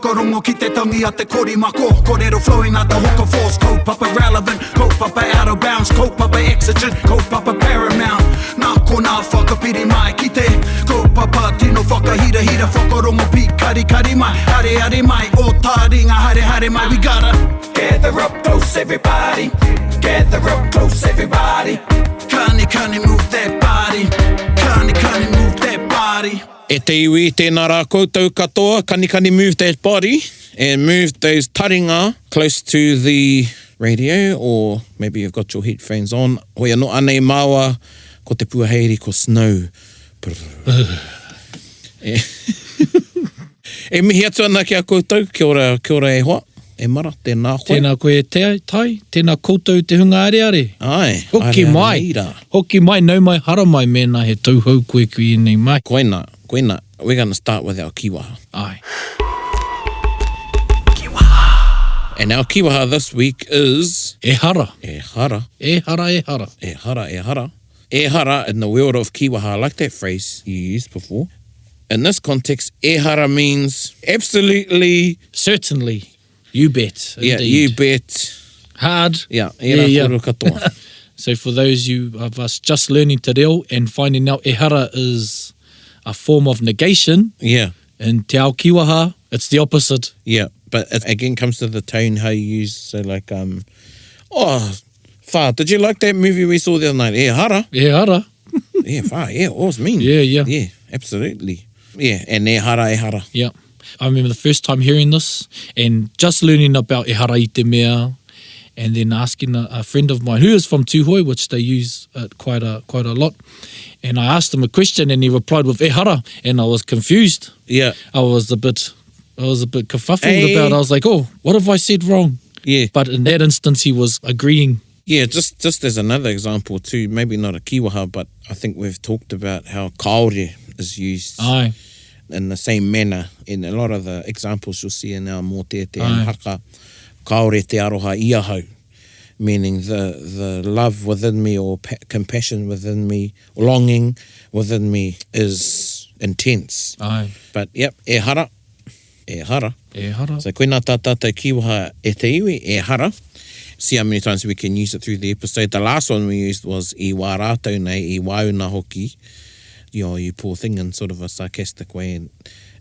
whakarongo ki te tangi a te korimako. Kōrero flowing out the hooker force. Kaupapa relevant, kaupapa out of bounds, kaupapa exigent, kaupapa paramount. Nā kona whakapiri mai ki te kaupapa tino whakahira hira whakarongo pi kari kari mai. Hare hare mai, o Taringa hare hare mai. We gotta gather up close everybody, gather up close everybody. Kani move that body, kani move that body. E te iwi, tēnā rā koutou katoa, kani move that body and move those taringa close to the radio, or maybe you've got your headphones on. Hoi anō anei māua ko te puaheiri ko Snow. E mihi atu ana ki a koutou, kia ora e hoa, e mara, tēnā hoi. Tēnā koe tai, tēnā koutou te hunga are. Ai, Hoki mai, nau mai, hara mai, mēnā he tauhau koe kui nei mai. Koina. We're going to start with our kiwaha. Ai. And our kiwaha this week is... E hara. E hara. E hara, e hara. E hara, e hara. E hara, in the world of kiwaha, I like that phrase you used before. In this context, e hara means absolutely... Certainly. You bet. Yeah, indeed. you bet. Hard. Yeah, e rā koro katoa. So for those of us just learning te reo and finding out e hara is a form of negation, Yeah, in te ao kiwaha, it's the opposite. yeah. But it again comes to the tone how you use, so like, oh, wha, did you like that movie we saw the other night? E hara. E hara. Yeah, wha, yeah, it was mean. Yeah. Yeah, absolutely. Yeah, and e hara. Yeah. I remember the first time hearing this and just learning about e hara I te mea, and then asking a friend of mine who is from Tūhoi, which they use quite a lot, and I asked him a question and he replied with e hara, and I was confused. Yeah. I was a bit kerfuffled about it. I was like, oh, what have I said wrong? Yeah. But in that instance, he was agreeing. Yeah, just as another example too, maybe not a kiwaha, but I think we've talked about how kaore is used Aye. in the same manner. In a lot of the examples you'll see in our mō te Aye. haka, kaore te aroha ia hau, meaning the love within me or compassion within me, longing within me is intense. Aye. But yep, e hara. E hara. E hara. So koina tā tātou kiwaha e te iwi, e hara. See how many times we can use it through the episode. The last one we used was i wā rātou nei, i wauna hoki. You poor thing, in sort of a sarcastic way. And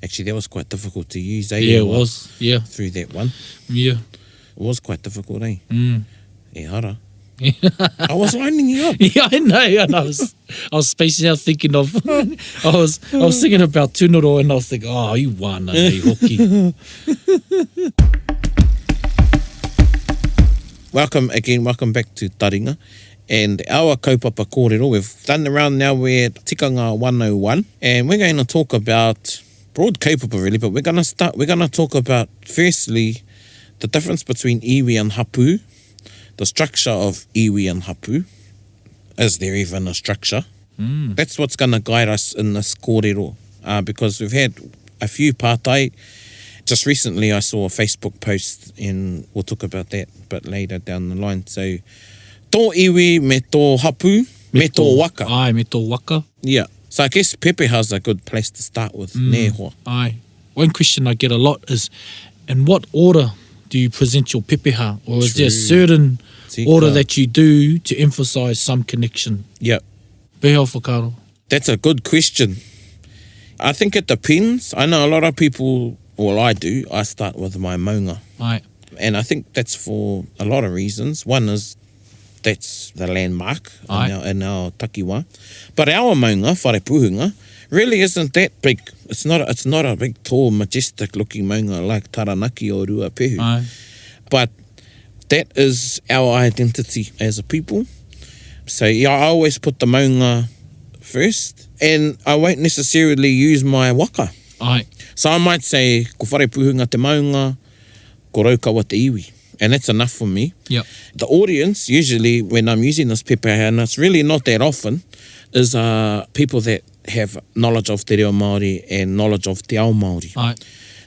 actually that was quite difficult to use, eh? Yeah, it was. Yeah. Through that one. Yeah. It was quite difficult, eh? Mm. E hara. I was lining you up. Yeah, I know. And I was spacing out thinking of, I was thinking about Tunoro, and I was thinking, oh, you wana nei hoki. Welcome back to Taringa. And our kaupapa kōrero, we've done the round now, we're at Tikanga 101. And we're going to talk about, broad kaupapa really, but we're going to talk about, firstly, the difference between iwi and hapu, the structure of iwi and hapu. Is there even a structure? Mm. That's what's going to guide us in this kōrero, because we've had a few pātai. Just recently I saw a Facebook post, and we'll talk about that a bit later down the line. So, tō iwi me tō hapu, me tō waka. Aye, me tō waka. Yeah. So I guess Pepeha's a good place to start with. Nē hoa. Aye. One question I get a lot is, in what order do you present your pepeha? Or is there a certain order that you do to emphasise some connection? Yeah. Peha whakaro. That's a good question. I think it depends. I know a lot of people, well, I do, I start with my maunga. Aye. And I think that's for a lot of reasons. One is that's the landmark in our takiwa. But our maunga, whare puhunga, really isn't that big. It's not a big, tall, majestic looking maunga like Taranaki or Ruapehu. Aye. But that is our identity as a people. So yeah, I always put the maunga first, and I won't necessarily use my waka. Aye. So I might say, ko whare puhunga te maunga, ko raukawa te iwi. And that's enough for me. Yep. The audience, usually when I'm using this pepeha, and it's really not that often, is people that have knowledge of te reo Māori and knowledge of te ao Māori. Aye.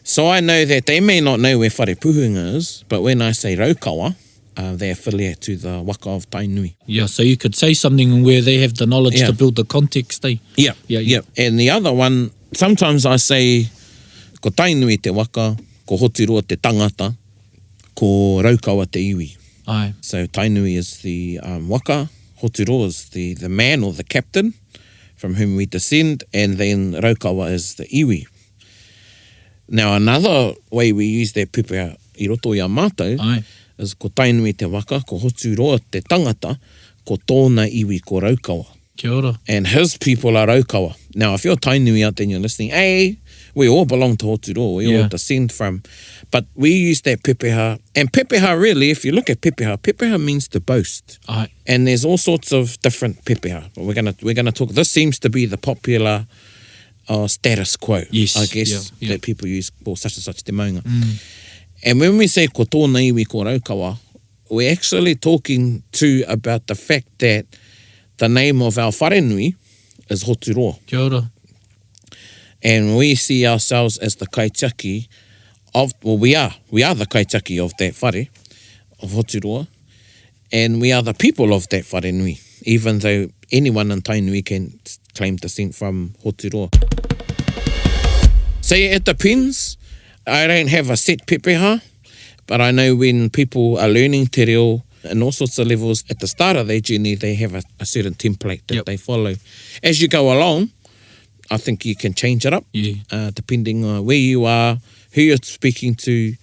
So I know that they may not know where whare puhunga is, but when I say raukawa, they affiliate to the waka of Tainui. Yeah, so you could say something where they have the knowledge to build the context, eh? Yeah. And the other one, sometimes I say, ko Tainui te waka, ko hoturoa te tangata, ko raukawa te iwi. Ai. So Tainui is the waka, hoturoa is the man or the captain from whom we descend, and then raukawa is the iwi. Now another way we use that pepeha i roto i a mātou Ai. is ko Tainui te waka, ko hoturoa te tangata, ko tōna iwi ko raukawa. Kia ora. And his people are raukawa. Now, if you're Tainui out there and you're listening, hey, we all belong to Hoturoa, we all descend from. But we use that pepeha. And pepeha really, if you look at pepeha, pepeha means to boast. Ai. And there's all sorts of different pepeha. But we're gonna talk, this seems to be the popular status quo, Yes, I guess, yeah. that people use for such and such te maunga. And when we say ko tōna iwi ko raukawa, we're actually talking too about the fact that the name of our wharenui is Hoturoa. Kia ora. And we see ourselves as the kaitiaki of, well, we are the kaitiaki of that whare, of Hoturoa, and we are the people of that wharenui, even though anyone in Tainui can claim descent from Hoturoa. So yeah, it depends. I don't have a set pepeha, but I know when people are learning te reo in all sorts of levels, at the start of their journey, they have a certain template that they follow. As you go along, I think you can change it up, depending on where you are, who you're speaking to,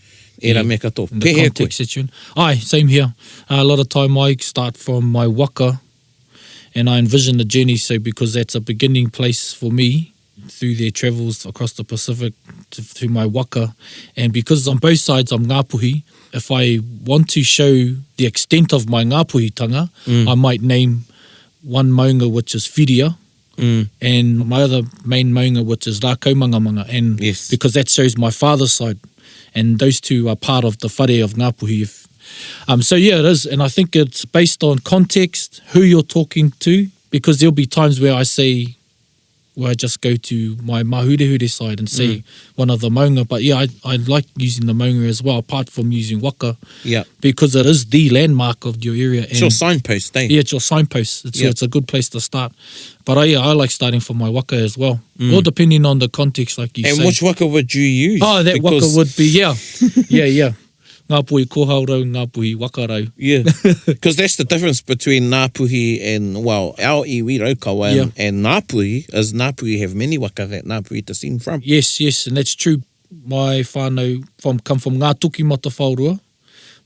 era me kato. In the context situation. Aye, same here. A lot of time I start from my waka and I envision the journey, so because that's a beginning place for me through their travels across the Pacific to my waka. And because on both sides I'm Ngāpuhi, if I want to show the extent of my Ngāpuhitanga, I might name one maunga which is whiria, and my other main maunga which is Rākaumangamanga, and because that shows my father's side, and those two are part of the whare of Ngāpuhi. So yeah, it is, and I think it's based on context, who you're talking to, because there'll be times where I just go to my mahurehure side and say one of the maunga. But yeah, I like using the maunga as well, apart from using waka, because it is the landmark of your area. It's your signpost, eh? Yeah, it's your signpost. It's a good place to start. But I like starting from my waka as well, all depending on the context, like you say. And which waka would you use? Oh, that waka would be, yeah. Ngāpuhi kohaurau, Ngāpuhi wakarau. Yeah, because that's the difference between Ngāpuhi and, well, our iwi raukawa and Ngāpuhi, is Ngāpuhi have many waka that Ngāpuhi descend from. Yes, and that's true. My whānau come from Ngā Tuki Mata Whaurua,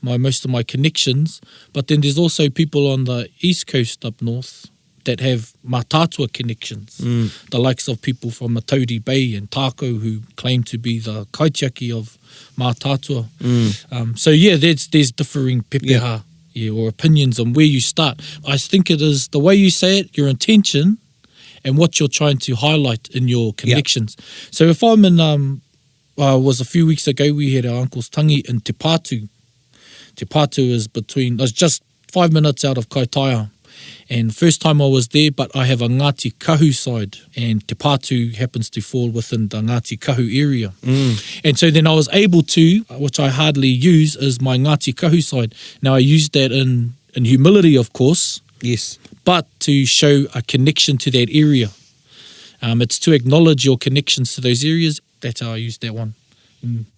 most of my connections, but then there's also people on the east coast up north that have mātātua connections, the likes of people from Matauri Bay and Tākau who claim to be the kaitiaki of mātātua. So yeah, there's differing pepeha or opinions on where you start. I think it is the way you say it, your intention, and what you're trying to highlight in your connections. So if I'm in, was a few weeks ago, we had our uncle's tangi in Te Pātu. Te Pātu is just 5 minutes out of Kaitaia. And first time I was there, but I have a Ngāti Kahu side, and Te Pātu happens to fall within the Ngāti Kahu area. And so then I was able to, which I hardly use, is my Ngāti Kahu side. Now I use that in humility, of course. Yes. But to show a connection to that area. It's to acknowledge your connections to those areas. That's how I use that one.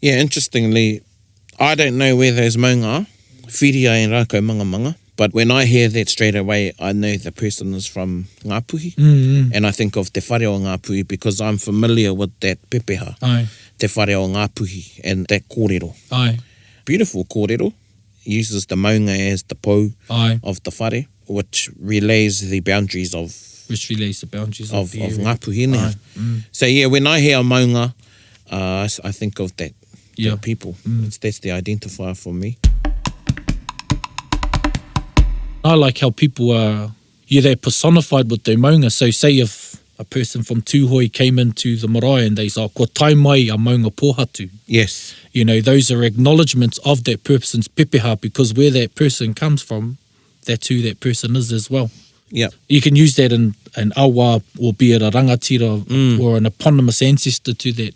Yeah, interestingly, I don't know where those maunga are, whiria and Rākaumangamanga. But when I hear that straight away, I know the person is from Ngāpuhi. And I think of te whare o Ngāpuhi because I'm familiar with that pepeha. Aye. Te whare o Ngāpuhi and that kōrero. Aye. Beautiful kōrero. Uses the maunga as the pou of the whare, which relays the boundaries of the area. Ngāpuhi. So yeah, when I hear maunga, I think of that people. That's the identifier for me. I like how people are, they're personified with their maunga. So say if a person from Tūhoi came into the marae and they say, ko tai mai a maunga pōhatu. Yes. Those are acknowledgements of that person's pepeha, because where that person comes from, that's who that person is as well. Yeah. You can use that in awa, or be it a rangatira or an eponymous ancestor to that.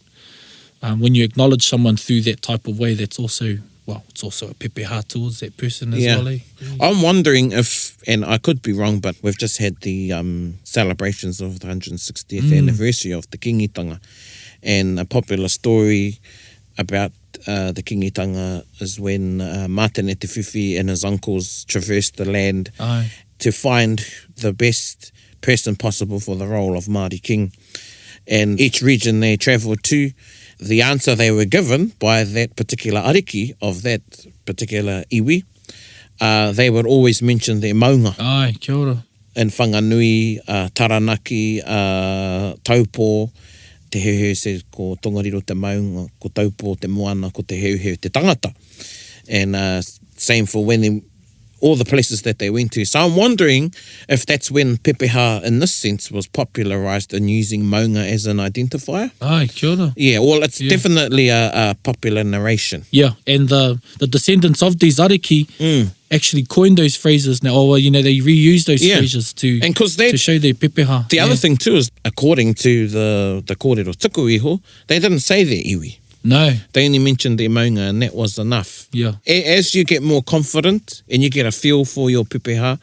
When you acknowledge someone through that type of way, that's also... well, it's also a pepeha towards that person as well. I'm wondering if, and I could be wrong, but we've just had the celebrations of the 160th anniversary of the Kingitanga, and a popular story about the kingitanga is when Mātene Te Whiwhi and his uncles traversed the land Aye. to find the best person possible for the role of Māori king. And each region they travelled to, the answer they were given by that particular ariki of that particular iwi, they would always mention their maunga. Aye, kia ora. In Whanganui, Taranaki, Taupō, te heuheu says ko tongariro te maunga, ko Taupō te moana, ko te heuheu te tangata. And same for when they, all the places that they went to. So I'm wondering if that's when Pepeha, in this sense, was popularised in using maunga as an identifier. Aye, kia ora. Yeah, well, it's definitely a popular narration. Yeah, and the descendants of these ariki actually coined those phrases now. Or, you know, they reuse those phrases to show their pepeha. The other thing too is, according to the kōrero tuku iho, they didn't say their iwi. No. They only mentioned their maunga, and that was enough. Yeah. As you get more confident and you get a feel for your pepeha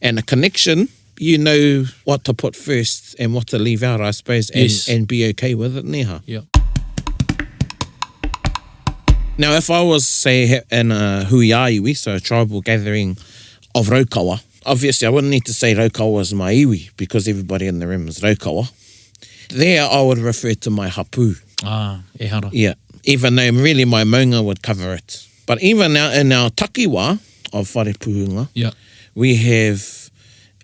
and a connection, you know what to put first and what to leave out, I suppose, and be okay with it, neha. Yeah. Now, if I was, say, in a huia iwi, so a tribal gathering of raukawa, obviously I wouldn't need to say raukawa is my iwi because everybody in the room is raukawa. There I would refer to my hapu. Ah, e hara. Yeah, even though really my maunga would cover it. But even now in our takiwa of whare puhunga, we have,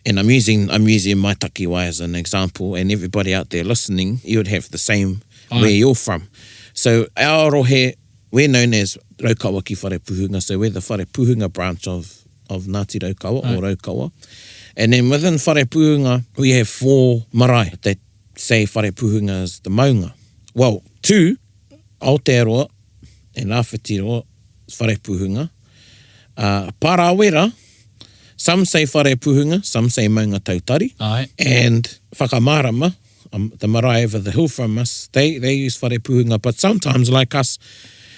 and I'm using my takiwa as an example, and everybody out there listening, you would have the same where you're from. So our rohe, we're known as Raukawa ki whare puhunga, so we're the whare puhunga branch of Ngāti Raukawa or Raukawa. And then within whare puhunga, we have 4 marae that say whare puhunga is the maunga. Well, 2, Aotearoa and Rāwhitiroa is whare puhunga. Parawera, some say whare puhunga, some say maunga tautari. Aye. And whakamarama, the marae over the hill from us, they use whare puhunga, but sometimes, like us,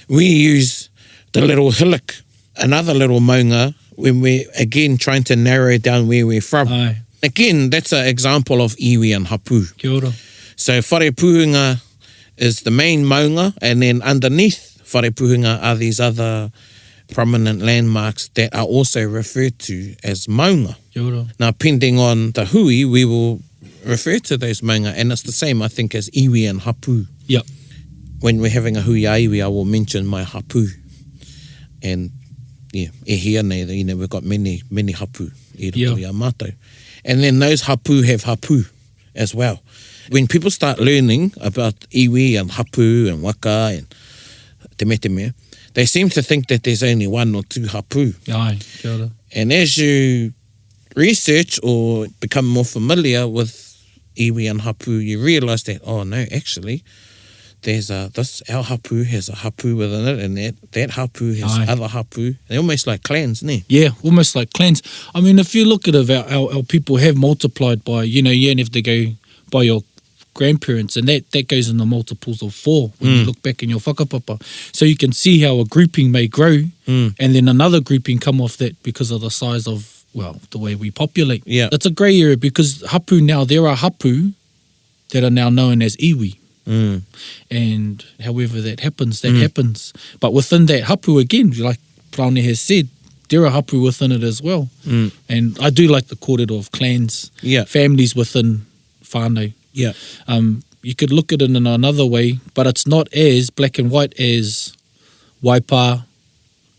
we use the little hillock, another little maunga, when we're, again, trying to narrow down where we're from. Aye. Again, that's an example of iwi and hapu. Kia ora. So whare puhunga is the main maunga, and then underneath whare puhunga are these other prominent landmarks that are also referred to as maunga. Kia ora. Now, depending on the hui, we will refer to those maunga, and it's the same, I think, as iwi and hapu. Yeah. When we're having a hui iwi, I will mention my hapu. And, yeah, e hia nei, you know, we've got many hapu, i roto i a mātou. And then those hapu have hapu as well. When people start learning about iwi and hapu and waka and te mea, they seem to think that there's only 1 or 2 hapu. Aye, kia ora. And as you research or become more familiar with iwi and hapu, you realise that, oh no, actually, there's our hapu has a hapu within it, and that hapu has other hapu. They're almost like clans, ne? Yeah, almost like clans. I mean, if you look at it, our people have multiplied by, you know, you don't have to go by your grandparents, and that goes in the multiples of 4 when you look back in your whakapapa. So you can see how a grouping may grow, and then another grouping come off that because of the size of, well, the way we populate. Yeah. That's a grey area because hapu now, there are hapu that are now known as iwi. And however that happens, happens. But within that hapu, again, like Paraone has said, there are hapu within it as well. And I do like the kōrero of clans, families within whānau. Yeah. You could look at it in another way, but it's not as black and white as Waipa,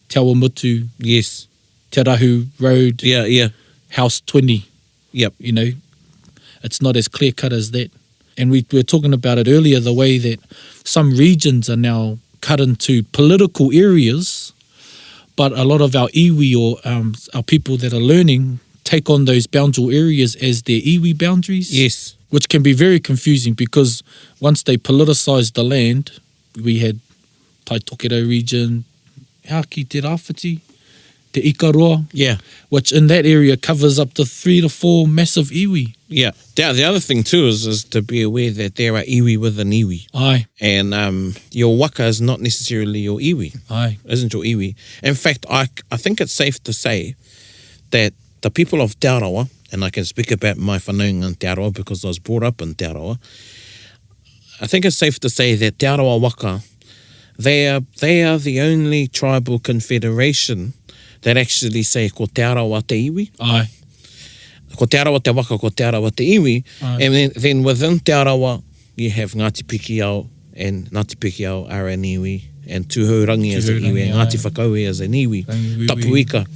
Te Awamutu, Yes. Te Rahu Road, House 20. Yep. You know, it's not as clear cut as that. And we were talking about it earlier, the way that some regions are now cut into political areas, but a lot of our iwi or our people that are learning take on those boundary areas as their iwi boundaries. Yes. Which can be very confusing because once they politicised the land, we had Tai Tokero region, Haki Te Rāwhiti, Te Ikaroa, which in that area covers up to 3 to 4 massive iwi. Yeah. The other thing too is to be aware that there are iwi within iwi. Aye. And your waka is not necessarily your iwi. Aye. Isn't your iwi. In fact, I think it's safe to say that the people of Te Arawa, and I can speak about my whanaunga in Te Arawa because I was brought up in Te Arawa, I think it's safe to say that Te Arawa waka They are the only tribal confederation that actually say ko te arawa te iwi, Ai. ko te arawa te waka, ko te arawa te iwi, Ai. and then within te arawa you have Ngāti Pikiao, and Ngāti Pikiao are an iwi, and Tūhourangi as an iwi, and Tūhourangi, Ngāti Whakauē as an iwi, Rangi tapu Wiwi. ika.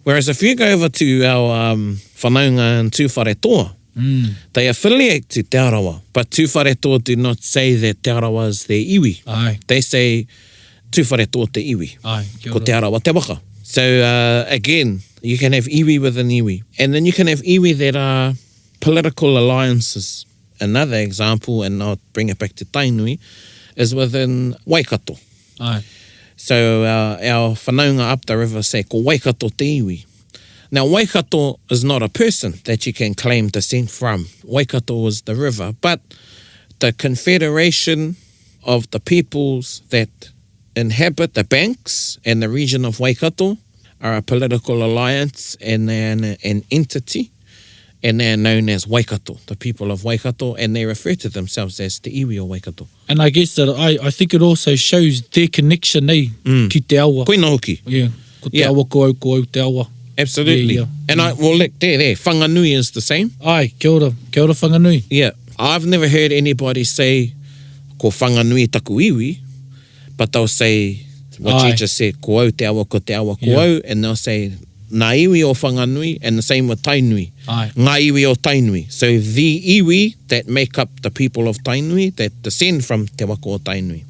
Whereas if you go over to our whanaunga and Tūwharetoa, they affiliate to Te Arawa, but Tūwharetoa do not say that Te Arawa is their iwi. Ai. They say Tūwharetoa te iwi, Ai. Kia ko ora. Te Arawa te waka. So again, you can have iwi within iwi. And then you can have iwi that are political alliances. Another example, and I'll bring it back to Tainui, is within Waikato. Ai. So our whanaunga up the river say, ko Waikato te iwi. Now, Waikato is not a person that you can claim descent from. Waikato is the river. But the confederation of the peoples that inhabit the banks and the region of Waikato are a political alliance, and they're an entity, and they're known as Waikato, the people of Waikato, and they refer to themselves as te iwi o Waikato. And I guess that I think it also shows their connection, ki te awa. Koina hoki. Yeah. Ko te Yeah. awa ko au te awa. Absolutely. Yeah, yeah. And there, whanganui is the same. Ai, kia ora whanganui. Yeah. I've never heard anybody say ko whanganui taku iwi, but they'll say what Aye. you just said, ko au te awa, ko Yeah. au, and they'll say ngā iwi o whanganui, and the same with Tainui. Ai. Ngā iwi o Tainui. So the iwi that make up the people of Tainui, that descend from te waka o Tainui.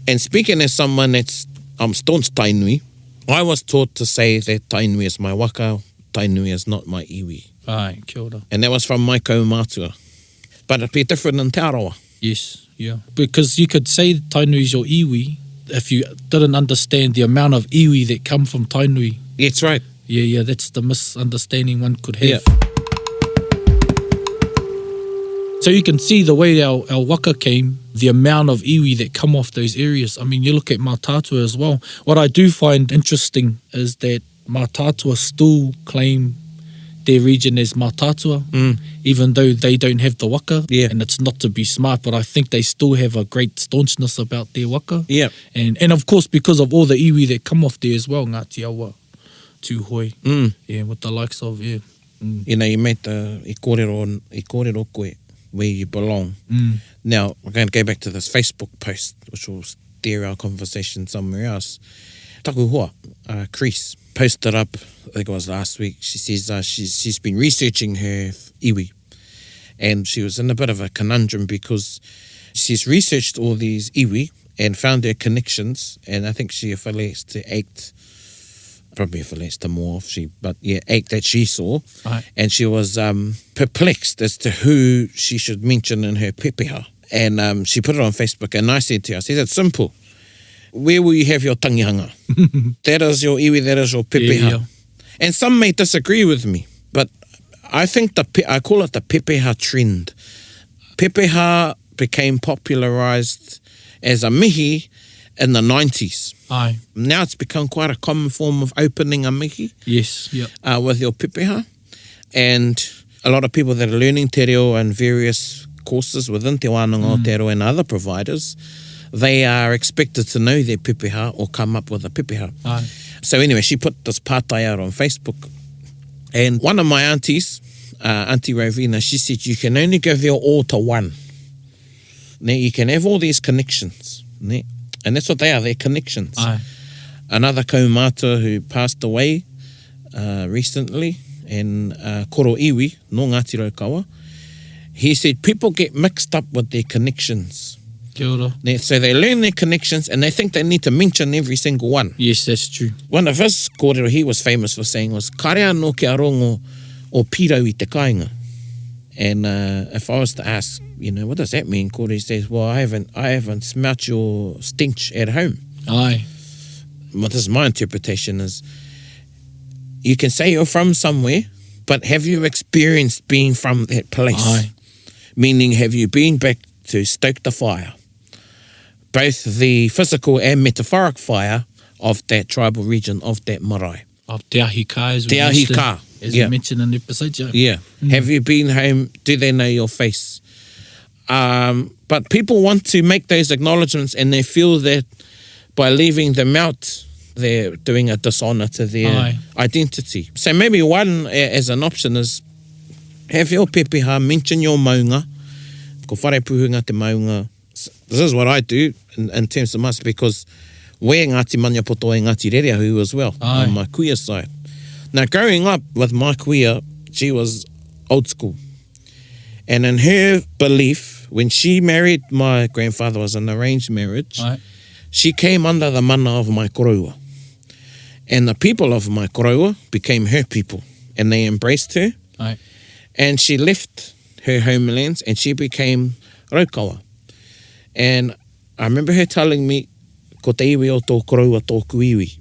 And speaking as someone that's staunch Tainui, I was taught to say that Tainui is my waka, Tainui is not my iwi. Ai, kia ora. And that was from my kaumātua. But it'd be different in Te Arawa. Yes, yeah. Because you could say Tainui is your iwi if you didn't understand the amount of iwi that come from Tainui. That's right. Yeah, that's the misunderstanding one could have. Yeah. So you can see the way our waka came, the amount of iwi that come off those areas. I mean, you look at Mātātua as well. What I do find interesting is that Mātātua still claim their region as Mātātua, even though they don't have the waka. Yeah. And it's not to be smart, but I think they still have a great staunchness about their waka. Yeah. And of course, because of all the iwi that come off there as well, Ngāti Awa, Tūhoi, yeah, with the likes of, yeah. You know, you made the i kōrero koe, where you belong. Now, we're going to go back to this Facebook post, which will steer our conversation somewhere else. Taku hoa, Chris, posted up, I think it was last week. She says she's been researching her iwi, and she was in a bit of a conundrum because she's researched all these iwi and found their connections, and I think she affiliates to 8, probably affiliates to more, but 8 that she saw. Right. And she was perplexed as to who she should mention in her pepeha. And she put it on Facebook, and I said to her, it's simple. Where will you have your tangihanga? That is your iwi, that is your pepeha. Yeah. And some may disagree with me, but I think I call it the pepeha trend. Pepeha became popularized as a mihi in the 90s. Aye. Now it's become quite a common form of opening a mihi Yes, yeah. with your pepeha. And a lot of people that are learning te reo and various courses within Te Wānanga o te Reo and other providers, they are expected to know their pepeha or come up with a pepeha. Aye. So anyway, she put this pātai out on Facebook. And one of my aunties, Auntie Rovina, she said, you can only give your all to one. Now, you can have all these connections. Ne? And that's what they are, they're connections. Aye. Another kaumata who passed away recently, and Koro Iwi, no Ngāti Raukawa, he said people get mixed up with their connections. Kia ora. So they learn their connections and they think they need to mention every single one. Yes, that's true. One of his kōrero he was famous for saying was, karea no ke arongo o pirau i te kāinga. And if I was to ask, what does that mean? Kōrero says, well, I haven't smelt your stench at home. Aye. Well, this is my interpretation is, you can say you're from somewhere, but have you experienced being from that place? Aye. Meaning, have you been back to stoke the fire? Both the physical and metaphoric fire of that tribal region, of that marae. Of Te Ahi Ka, as we Te Ahi used to- Ka, as yeah. we mentioned in the episode. Yeah. Yeah. Have you been home? Do they know your face? But people want to make those acknowledgements, and they feel that by leaving them out, they're doing a dishonour to their identity. So maybe one as an option is have your pepeha, mention your maunga. Ko whare puhunga te maunga. This is what I do in terms of us, because we're Ngāti Maniapoto e Ngāti Rereahu as well, on my kuia side. Now, growing up with my kuia, she was old school. And in her belief, when she married my grandfather, was an arranged marriage, she came under the mana of my koroua. And the people of my koroua became her people, and they embraced her. And she left her homelands, and she became raukawa. And I remember her telling me, ko te iwi o tō koroua tōku iwi.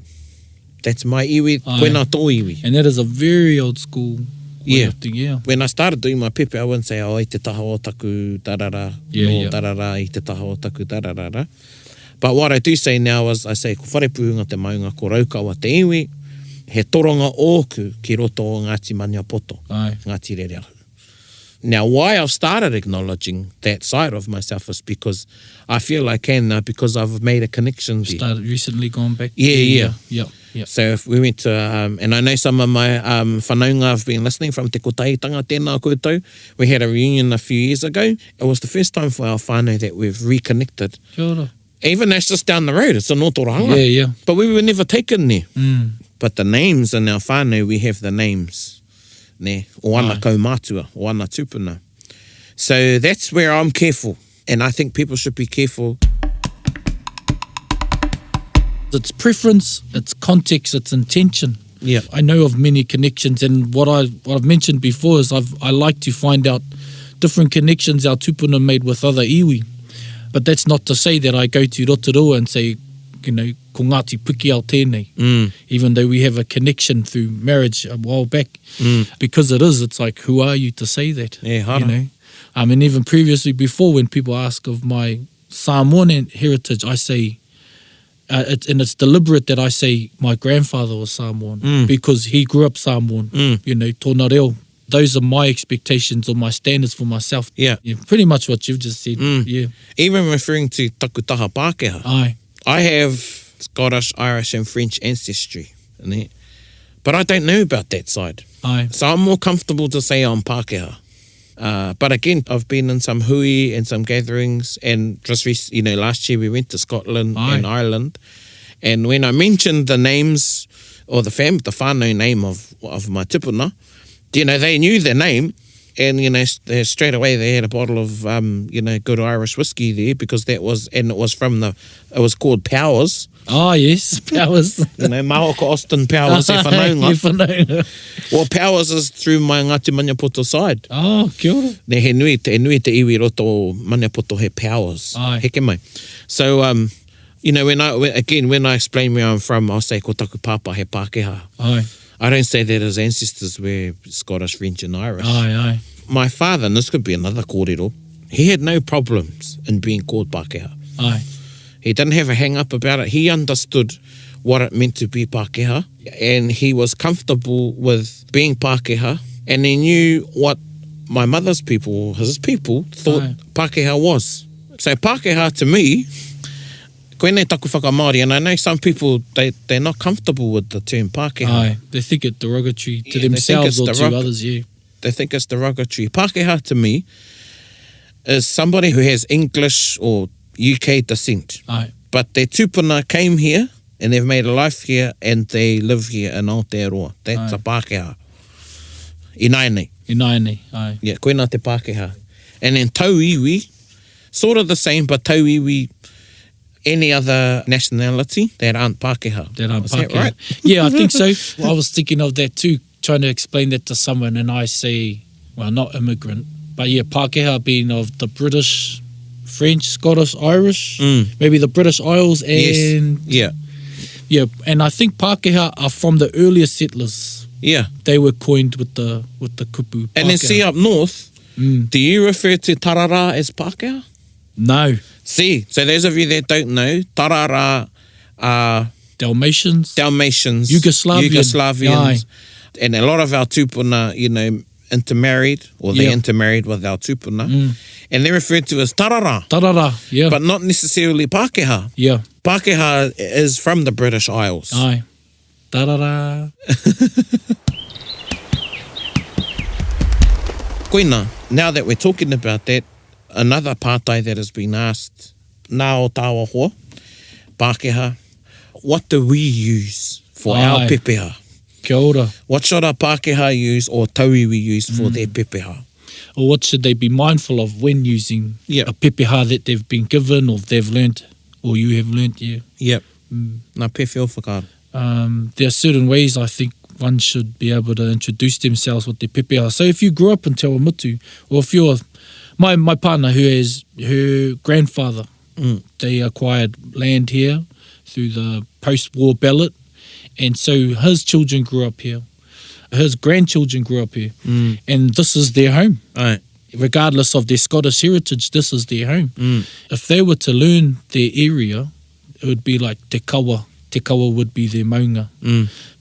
That's my iwi, koe nā tō iwi. And that is a very old school way of thinking, When I started doing my pepe, I wouldn't say, i te taha o taku tarara, tarara, i te taha o taku tarara. But what I do say now is, I say, ko whare puhunga te maunga, ko raukawa te iwi, he toronga ōku ki roto o Ngāti Maniapoto, Ngāti Rereahu. Now, why I've started acknowledging that side of myself is because I feel I can now, because I've made a connection there. Started recently gone back? Yeah. So if we went to, and I know some of my whanaunga have been listening from Te Kotaitanga, tēnā koutou. We had a reunion a few years ago. It was the first time for our whānau that we've reconnected. Kia ora. Even that's just down the road. It's in Otoranga. But we were never taken there. But the names in our whānau, we have the names. Ne, o ana kaumātua, o ana tupuna. So that's where I'm careful. And I think people should be careful. It's preference, it's context, it's intention. I know of many connections, and what I've mentioned before is I like to find out different connections our tupuna made with other iwi. But that's not to say that I go to Rotorua and say, you know, ko Ngāti Puki au tēnei, even though we have a connection through marriage a while back. Because it's like, who are you to say that? You know? And even previously before, when people ask of my Samoan heritage, I say, it's deliberate that I say my grandfather was Samoan, because he grew up Samoan, you know, tōna reo. Those are my expectations or my standards for myself. Pretty much what you've just said. Even referring to taku taha Pākehā. I have Scottish, Irish and French ancestry. But I don't know about that side. So I'm more comfortable to say I'm Pākehā. But again, I've been in some hui and some gatherings, and just last year we went to Scotland and Ireland. And when I mentioned the names or the whānau name of my tipuna, they knew their name. And, straight away they had a bottle of, good Irish whiskey there, because it was called Powers. Yes, Powers. Mahoko Austin Powers e whanaunga. Well, Powers is through my Ngāti Maniapoto side. Kia ora. He nui te iwi roto o Maniapoto he Powers. Heke mai. So, when I explain where I'm from, I'll say ko taku pāpā he Pākehā. I don't say that his ancestors were Scottish, French and Irish. My father, and this could be another kōrero, he had no problems in being called Pākehā. He didn't have a hang-up about it. He understood what it meant to be Pākehā, and he was comfortable with being Pākehā, and he knew what my mother's people, his people, thought Pākehā was. So Pākehā to me, koenei taku whakamāori, and I know some people, they're not comfortable with the term Pākehā. They think it's derogatory to themselves or to others, They think it's derogatory. Pākehā to me is somebody who has English or UK descent. But their tupuna came here, and they've made a life here, and they live here in Aotearoa. That's a Pākehā. Inaine. Yeah, koena te Pākehā. And then tau iwi, sort of the same, but tau iwi, any other nationality that aren't Pākehā. Is that right? Yeah, I think so. I was thinking of that too, trying to explain that to someone, and I say, well, not immigrant, but Pākehā being of the British, French, Scottish, Irish, maybe the British Isles, and and I think Pākehā are from the earlier settlers. They were coined with the kupu. Pākehā. And then see up north, do you refer to tarara as Pākehā? No. See, so those of you that don't know, tarara are Dalmatians, Yugoslavians, Aye. and a lot of our tupuna, intermarried, or they Yeah. intermarried with our tupuna, and they're referred to as tarara, Tarara, yeah. but not necessarily Pākehā. yeah. Pākehā is from the British Isles. Aye. Tarara. Koina, now that we're talking about that, another pātai that has been asked, nā o tāua hoa, Pākehā, what do we use for our Aye. pepeha? Kia ora. What should our Pākehā use or tauiwi use for their pepeha? Or what should they be mindful of when using Yeah. a pepeha that they've been given or they've learnt or you have learnt, yeah. Yep. Nā pewhi o whakaaro. There are certain ways I think one should be able to introduce themselves with their pepeha. So if you grew up in Te Awamutu, or if you're my partner who has her grandfather, they acquired land here through the post-war ballot, and so his children grew up here, his grandchildren grew up here, and this is their home. Aye. Regardless of their Scottish heritage, this is their home. If they were to learn their area, it would be like te kawa. Te kawa would be their maunga.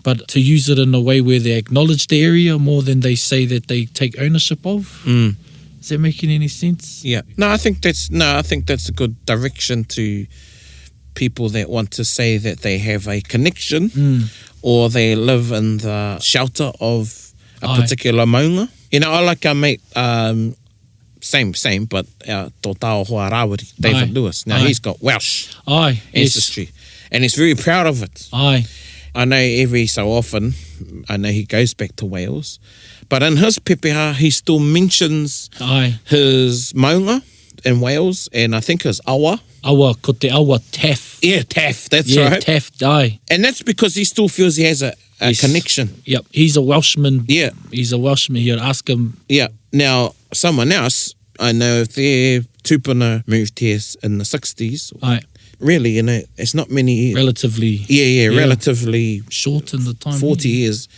But to use it in a way where they acknowledge the area more than they say that they take ownership of. Is that making any sense? Yeah. I think that's a good direction to people that want to say that they have a connection or they live in the shelter of a Aye. particular maunga. You know, I like our mate, same, but our tō tāo hoa Rawiri, David Aye. Lewis. Now, Aye. he's got Welsh Aye. ancestry, and he's very proud of it. Aye. I know every so often, I know he goes back to Wales, but in his pepeha, he still mentions Aye. his maunga in Wales, and I think his awa. Awa, ko te awa taf. Yeah, Taff, that's Yeah, right. taf, aye. And that's because he still feels he has a Yes. connection. Yep, he's a Welshman. Yeah, He's a Welshman. You'd ask him. yeah. Now, someone else, I know if their tupuna moved here in the 60s, Aye. really, you know, it's not many years. Relatively Yeah, relatively short in the time. 40 years.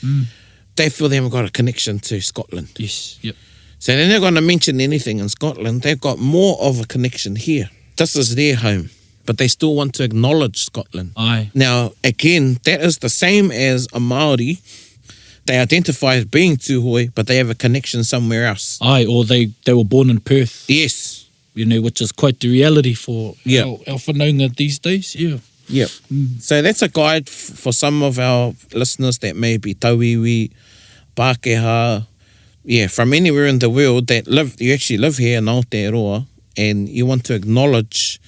They feel they haven't got a connection to Scotland. Yes. Yep. So they're not going to mention anything in Scotland. They've got more of a connection here. This is their home, but they still want to acknowledge Scotland. Aye. Now, again, that is the same as a Māori. They identify as being tūhoi, but they have a connection somewhere else. Aye. Or they were born in Perth. Yes. You know, which is quite the reality for Yeah. our whanaunga these days. Yeah. Yep. So that's a guide for some of our listeners that may be tauiwi, Pākehā, from anywhere in the world that you actually live here in Aotearoa, and you want to acknowledge,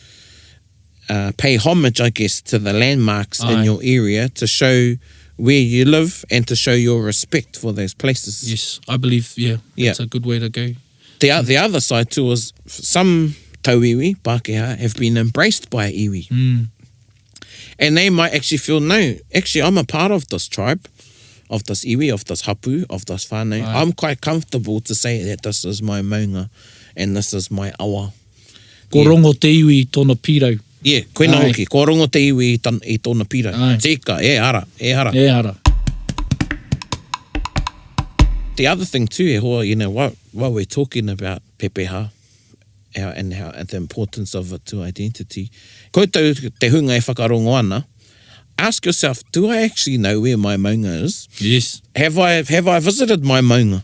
pay homage, I guess, to the landmarks in Aye. your area to show where you live and to show your respect for those places. Yes. I believe, Yeah. that's a good way to go. The other side too is some tauiwi, Pākehā, have been embraced by iwi. And they might actually feel, no, actually I'm a part of this tribe, of this iwi, of this hapu, of this whānau. Aye. I'm quite comfortable to say that this is my maunga and this is my awa. Ko rongo te iwi I tōna piro. Yeah, koina Aye. hoki, ko rongo te iwi I tōna pira. Aye. Tika, ara. E ara. The other thing too, e hoa, you know, while we're talking about pepeha and the importance of it to identity, koutou te hunga e whakarongo ana, ask yourself, do I actually know where my maunga is? Yes. Have I visited my maunga?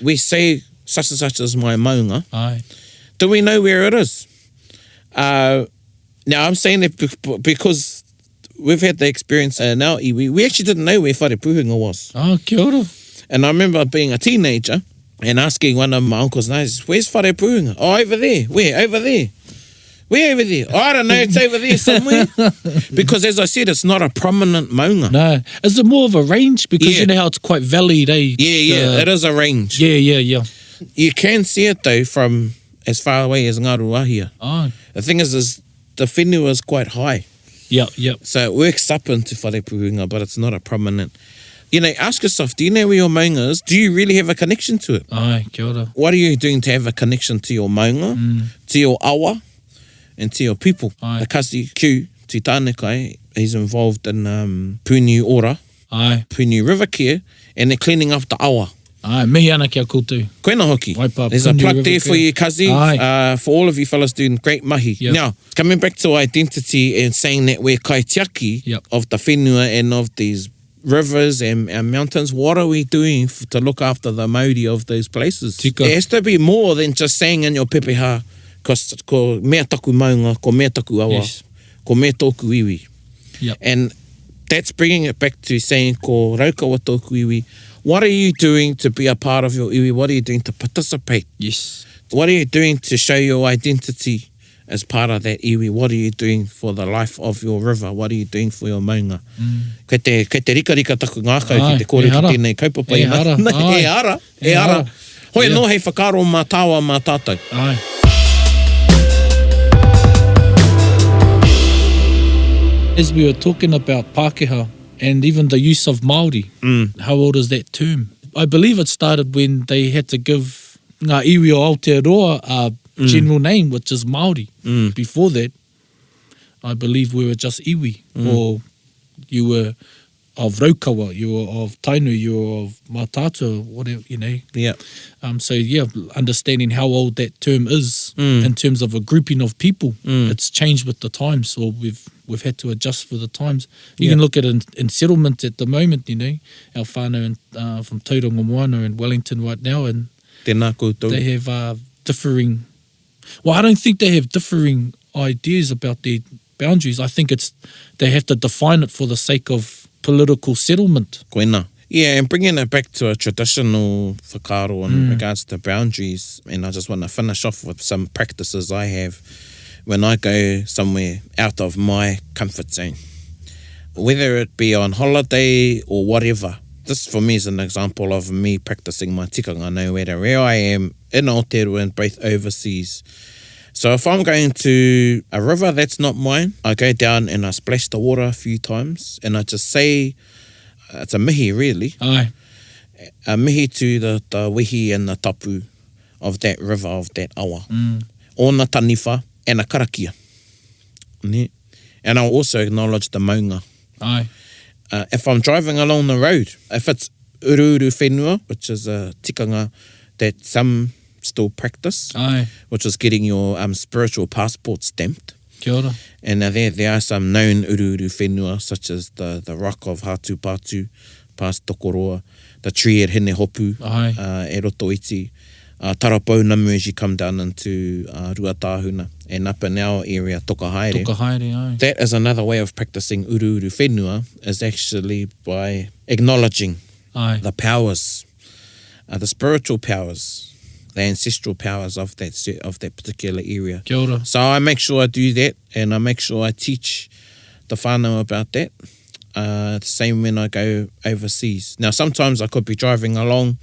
We say such and such is my maunga. Aye. Do we know where it is? Now I'm saying that because we've had the experience in our iwi, we actually didn't know where Whare Puhunga was. Oh, kia ora. And I remember being a teenager and asking one of my uncles and aunts, where's Whare Puhunga? Oh, over there. Where? Over there. Where over there? Oh, I don't know, it's over there somewhere. Because as I said, it's not a prominent maunga. No. Is it more of a range? Because Yeah. you know how it's quite valleyed, eh? Yeah, it is a range. Yeah. You can see it though from as far away as Ngaruahia. Oh, The thing is the whenua is quite high. yep. So it works up into Whare Puhunga, but it's not a prominent. You know, ask yourself, do you know where your maunga is? Do you really have a connection to it? Aye, kia ora. What are you doing to have a connection to your maunga, to your awa, and to your people? Aye. The kasi Q, Te Tānekai, he's involved in Pūniu Ora, Aye. Pūniu River Care, and they're cleaning up the awa. Aye, mihi ana kia koutou. Koina hoki. Waipa, There's a Pūniu plug River there for Care. you, Kazi. Aye. For all of you fellas doing great mahi. Yep. Now, coming back to identity and saying that we're kaitiaki Yep. of the whenua and of these rivers and our mountains, what are we doing to look after the mauri of those places? Tika. It has to be more than just saying in your pepeha, ko mea taku maunga, ko mea taku awa, Yes. ko mea tōku iwi. Yep. And that's bringing it back to saying ko raukawa tōku iwi. What are you doing to be a part of your iwi? What are you doing to participate? Yes. What are you doing to show your identity as part of that iwi? What are you doing for the life of your river? What are you doing for your maunga? Kei te rika taku ngākau Ai, ki te kore e ki hara. tēnei kaupapa E i hara, mana. ai. E ara, E e ara. hara. Hoi Yeah. no hei whakaro mā tāua mā tātou. Aye. As we were talking about Pākehā and even the use of Māori, how old is that term? I believe it started when they had to give ngā iwi o Aotearoa a general name, which is Māori. Before that, I believe we were just iwi, or you were of Raukawa, you were of Tainu, you were of Mātātua, whatever, you know. Yeah. So yeah, understanding how old that term is in terms of a grouping of people, it's changed with the times, or we've had to adjust for the times. You can look at it in settlement at the moment, you know, our whānau from Tauranga Moana and Wellington right now, and Tēnā koutou. they have differing. Well, I don't think they have differing ideas about their boundaries. I think it's they have to define it for the sake of political settlement. Koina. Yeah, and bringing it back to a traditional whakaro in regards to boundaries, and I just want to finish off with some practices I have when I go somewhere out of my comfort zone. Whether it be on holiday or whatever, this for me is an example of me practicing my tikanga, no matter where I am, in Aotearoa and both overseas. So if I'm going to a river that's not mine, I go down and I splash the water a few times and I just say, it's a mihi really, Aye, a mihi to the wihi and the tapu of that river, of that awa. O na taniwha and a karakia. Ne? And I'll also acknowledge the maunga. aye, If I'm driving along the road, if it's uruuru whenua, which is a tikanga that some still practice, aye, which is getting your spiritual passport stamped. kia ora. And there are some known uruuru whenua, such as the rock of Hatu Patu, past Tokoroa, the tree at Hene Hopu, Aye. e roto iti, Tarapau Namu as you come down into Ruatahuna, and up in our area, Tokahaere. Toka haere, aye. That is another way of practicing uruuru whenua, is actually by acknowledging Aye, the powers, the spiritual powers, the ancestral powers of that particular area. kia ora. So I make sure I do that, and I make sure I teach the whānau about that. The same when I go overseas. Now, sometimes I could be driving along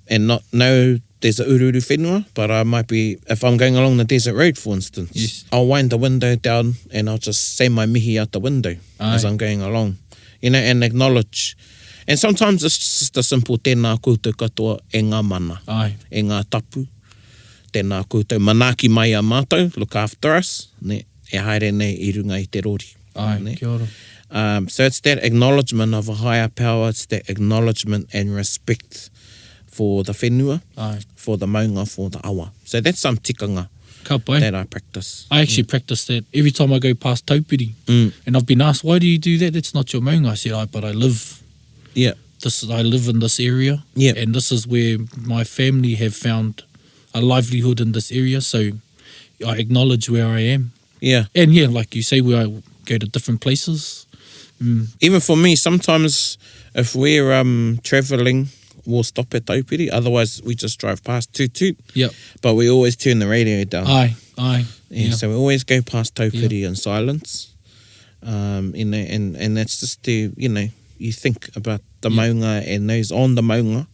and not know there's a uruuru whenua, but I might be, if I'm going along the desert road, for instance, Yes. I'll wind the window down and I'll just say my mihi out the window as Aye. I'm going along, you know, and acknowledge. And sometimes it's just a simple tēnā koutou katoa e ngā mana, Aye, e ngā tapu, tēnā koutou manaaki mai a mātou, look after us, ne, e haere nei I runga I te rori. aye, Ne? kia ora. So it's that acknowledgement of a higher power, it's that acknowledgement and respect for the whenua, Aye, for the maunga, for the awa. So that's some tikanga ka pai. that I practice. I actually practice that every time I go past Taupiri. Mm. And I've been asked, why do you do that? That's not your maunga. I said, but I live Yeah, I live in this area. Yeah. And this is where my family have found a livelihood in this area. So I acknowledge where I am. yeah. And yeah, like you say, where I go to different places. Even for me, sometimes if we're travelling, we'll stop at Taupiri. Otherwise, we just drive past Toot Toot. Yep. But we always turn the radio down. Aye. Yeah, so we always go past Taupiri in silence. You know, and that's just to, you know, you think about the maunga and those on the maunga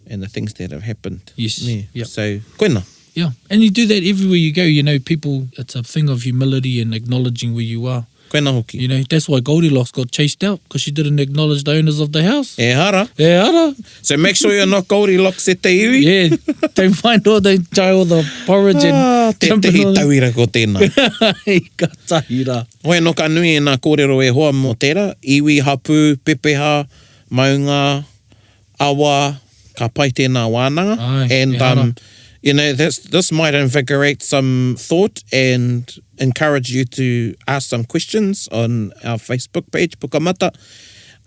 and the things that have happened. Yes. Yeah. Yep. So, koina. Yeah. And you do that everywhere you go. You know, people, it's a thing of humility and acknowledging where you are. Koina hoki. You know, that's why Goldilocks got chased out, because she didn't acknowledge the owners of the house. E hara. Yeah, ara. So make sure you're not Goldilocks e te iwi. Yeah. Don't find all the try all the porridge and Te jumping tehi on tauira ko tēnā. Hei ka tahira. Hoi no ka nui e nā kōrero e hoa mō tērā. Iwi, hapu, pepeha, maunga, awa, ka pai tēnā wānanga. Ai, and, e hara. you know, this might invigorate some thought and encourage you to ask some questions on our Facebook page, Pukamata.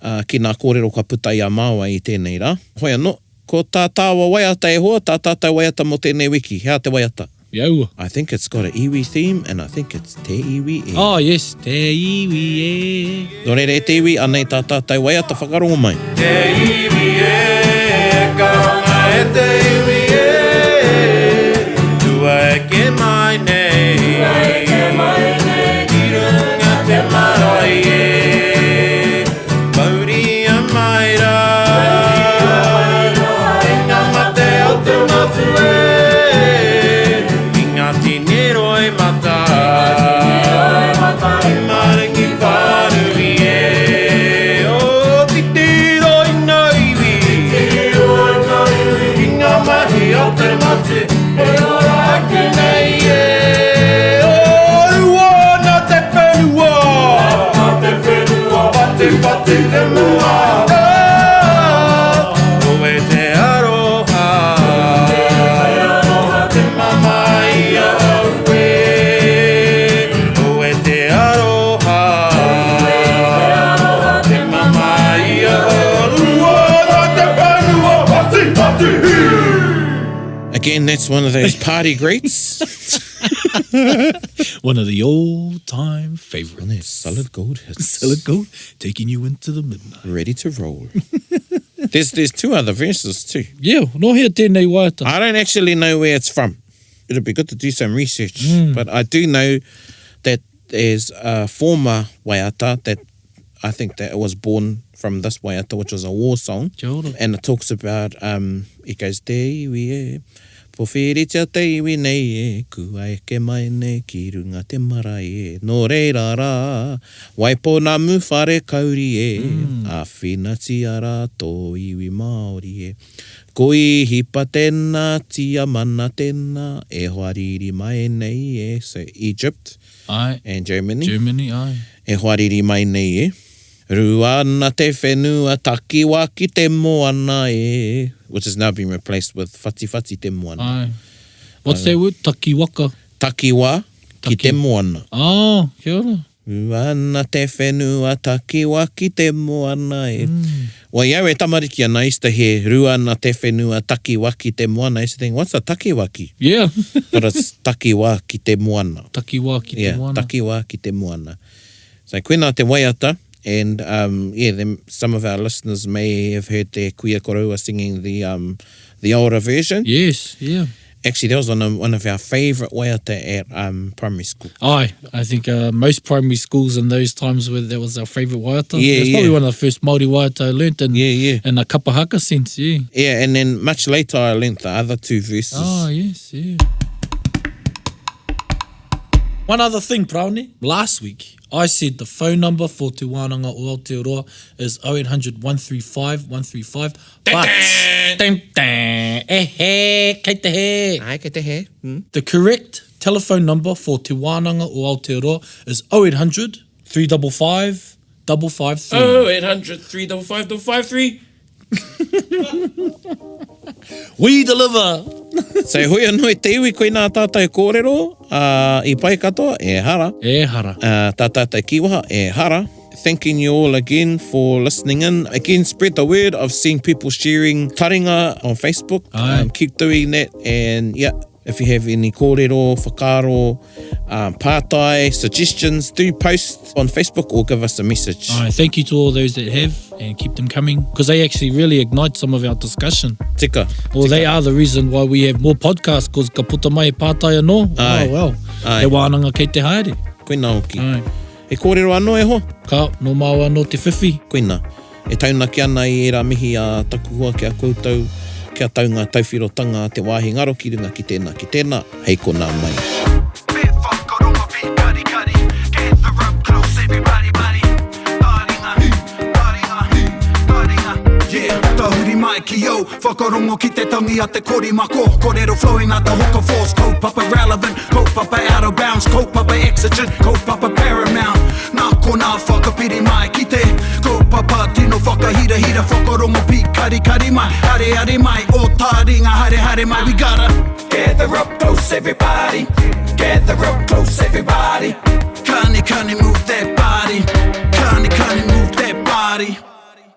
ki nā kōrero ka puta i a māua i tēnei rā. Hoi anō, ko tā tāua waiata e hoa, tā tātou waiata mō tēnei wiki. Hea te waiata? Iaua. I think it's got an iwi theme, and I think it's te iwi e. Oh, yes, te iwi e. Nō reire te iwi, anei tā tātou waiata whakarongo mai. Te iwi e, ka ronga e te iwi e. Tua e ke mai nei. Tua e ke mai nei. Ki runga te marae e. Mauri a mai rā. E ngā mate o te matu e. I ngā tinero e mata. I maringi pārui e. O titiro i ngā iwi. I ngā mahi o te mate. E ora ake nei e. O rua nā te whenua. Nā te whenua. Pate pate te mua. O e te aroha. Te mama i a aue. O e te aroha. Te mama i a rua nā te whenua. Pate pate hi. Again, that's one of those party greats. One of the all-time favourites. Solid gold hits. Solid gold, taking you into the midnight. Ready to roll. There's two other verses too. Yeah, no hea tēnei waiata. I don't actually know where it's from. It'd be good to do some research. But I do know that there's a former waiata that I think that it was born from this waiata, which was a war song. Kia ora. And it talks about, it goes, te iwi e, po whiritia te iwi nei e, kua e ke mai nei ki runga te marae e, no reira rā, waipo nā muwhare kauri e, a whina tiara tō iwi Māori e. Ko i hipa tēnā, tia mana tēnā, e hoariri mai nei e, so Egypt Ai, and Germany. Germany, ai. E hoariri mai nei e. Rua ana te whenua takiwa ki te moana e. Which has now been replaced with whati whati te moana. Ai. What's that word? Takiwaka. Takiwa ki te moana. Oh, kia ora. Rua ana te whenua takiwa ki te moana e. Well, iau e tamariki ana, I used to hear rua ana te whenua takiwa ki te moana. I used to think, what's a takiwaki? Yeah. But it's takiwa ki te moana. Takiwa ki te Yeah, moana. takiwa ki te moana. So koina te waiata. And some of our listeners may have heard te kuia korua singing the older version. Yes, yeah. Actually, that was one of our favourite waiata at primary school. Aye, I think most primary schools in those times where that was our favourite waiata. Yeah, It's probably one of the first Māori waiata I learnt in, Yeah. in a kapahaka sense, yeah. Yeah, and then much later I learnt the other two verses. Oh, yes, yeah. One other thing, Paraone. Last week, I said the phone number for Te Wānanga o Aotearoa is 0800 135 135. But, kei te he. Ai, kei te he. The correct telephone number for Te Wānanga o Aotearoa is 0800 355 553. 0800 355 553. We deliver. So hui anui te iwi koe nā tātai kōrero, I pai katoa, e hara. E hara. Tā tātai kiwaha, e hara. Thanking you all again for listening in. Again, spread the word. I've seen people sharing Taringa on Facebook. Aye. Keep doing that. And yeah, if you have any kōrero, whakaro, pātai, suggestions, do post on Facebook or give us a message. Aye, thank you to all those that have and keep them coming because they actually really ignite some of our discussion. Tika. Well, they are the reason why we have more podcasts because ka puta mai pātai anō. Aye. Oh, well. Aye. Te wānanga kei te haere. Koina hoki. Aye. E kōrero anō e ho? Ka, no māua no te whiwhi. Koina. E tauna ki ana I era mihi a takua ki a koutou, kia taunga tauwhirotanga te wāhi ngaro ki runga ki tēnā, hei ko nā mai. Bit whakaronga pi kari kari. Get the rope close, everybody, buddy. Taringa. Yeah, tahuri mai ki yo. Whakarongo ki te tangi a te korimako. Kōrero flowing at the hook of force. Kaupapa relevant, kaupapa out of bounds. Kaupapa exigent, kaupapa paramount. Nā ko nā whakapiri mai ki te kaupapa tino whakahira hira. Whakarongo pi kari kari mai. Hare mai, o Taringa, hare mai. We gotta gather up close, everybody. Gather up close, everybody. Kani move that body. Kani move that body.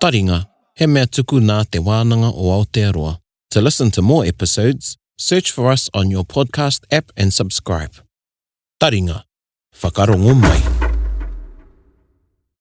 Taringa, he mea tuku nā te wānanga o Aotearoa. To listen to more episodes, search for us on your podcast app and subscribe. Taringa, whakarongo mai.